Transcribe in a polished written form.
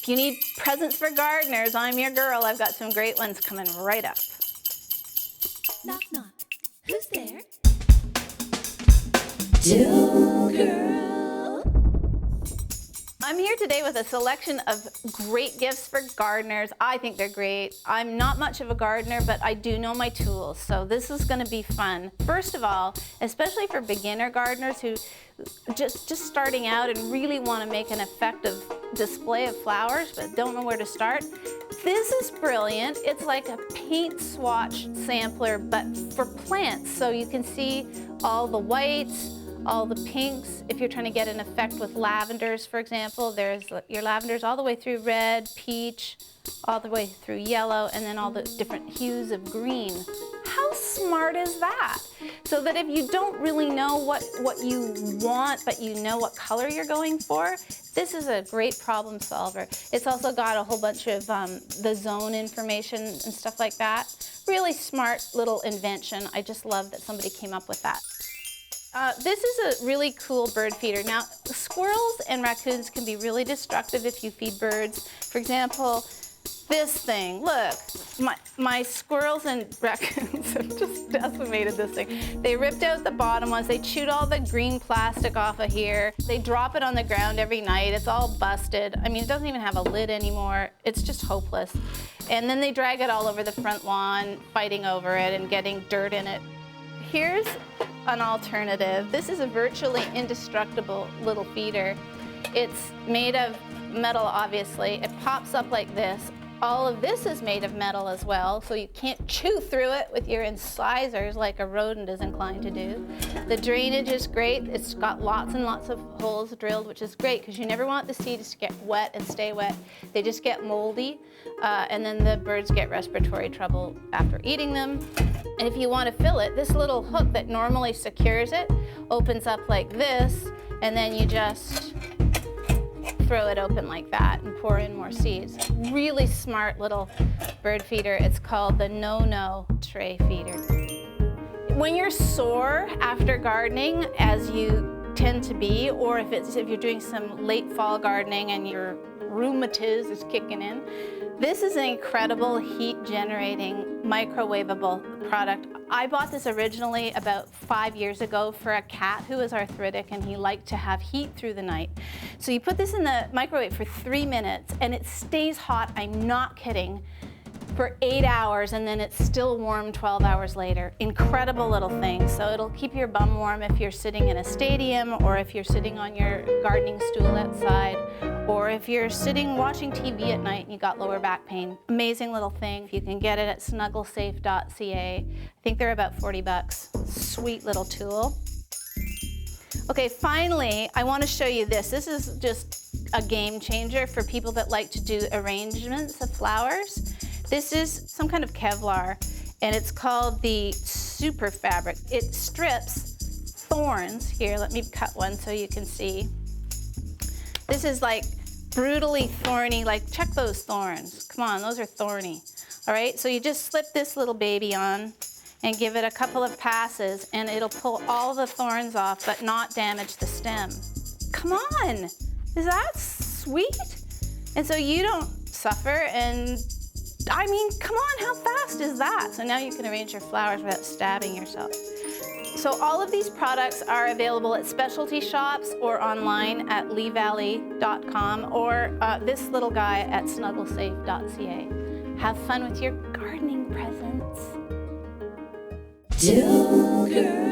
If you need presents for gardeners, I'm your girl. I've got some great ones coming right up. Knock, knock. Who's there? ToolGirl. I'm here today with a selection of great gifts for gardeners. I think they're great. I'm not much of a gardener, but I do know my tools, so this is going to be fun. First of all, especially for beginner gardeners who just starting out and really want to make an effective display of flowers but don't know where to start, this is brilliant. It's like a paint swatch sampler but for plants, so you can see all the whites, all the pinks. If you're trying to get an effect with lavenders, for example, there's your lavenders all the way through red, peach, all the way through yellow, and then all the different hues of green. How smart is that? So that if you don't really know what you want, but you know what color you're going for, this is a great problem solver. It's also got a whole bunch of the zone information and stuff like that. Really smart little invention. I just love that somebody came up with that. This is a really cool bird feeder. Now, squirrels and raccoons can be really destructive if you feed birds. For example, this thing, look, my squirrels and raccoons have just decimated this thing. They ripped out the bottom ones, they chewed all the green plastic off of here. They drop it on the ground every night, it's all busted. I mean, it doesn't even have a lid anymore. It's just hopeless. And then they drag it all over the front lawn, fighting over it and getting dirt in it. Here's an alternative. This is a virtually indestructible little feeder. It's made of metal, obviously. It pops up like this. All of this is made of metal as well, so you can't chew through it with your incisors like a rodent is inclined to do. The drainage is great. It's got lots and lots of holes drilled, which is great because you never want the seeds to get wet and stay wet. They just get moldy, and then the birds get respiratory trouble after eating them. And if you want to fill it, this little hook that normally secures it opens up like this, and then you just throw it open like that and pour in more seeds. Really smart little bird feeder. It's called the no-no tray feeder. When you're sore after gardening, as you tend to be, or if you're doing some late fall gardening and your rheumatiz is kicking in, this is an incredible heat-generating, microwavable product. I bought this originally about 5 years ago for a cat who was arthritic and he liked to have heat through the night. So you put this in the microwave for 3 minutes and it stays hot, I'm not kidding, for 8 hours, and then it's still warm 12 hours later. Incredible little thing. So it'll keep your bum warm if you're sitting in a stadium, or if you're sitting on your gardening stool outside, or if you're sitting watching TV at night and you got lower back pain. Amazing little thing. You can get it at snugglesafe.ca. I think they're about 40 bucks. Sweet little tool. Okay, finally, I want to show you this. This is just a game changer for people that like to do arrangements of flowers. This is some kind of Kevlar, and it's called the Super Fabric. It strips thorns. Here, let me cut one so you can see. This is like brutally thorny, like check those thorns. Come on, those are thorny. All right, so you just slip this little baby on and give it a couple of passes, and it'll pull all the thorns off but not damage the stem. Come on, is that sweet? And so you don't suffer, and I mean, come on, how fast is that? So now you can arrange your flowers without stabbing yourself. So all of these products are available at specialty shops or online at leevalley.com, or this little guy at snugglesafe.ca. Have fun with your gardening presents. ToolGirl.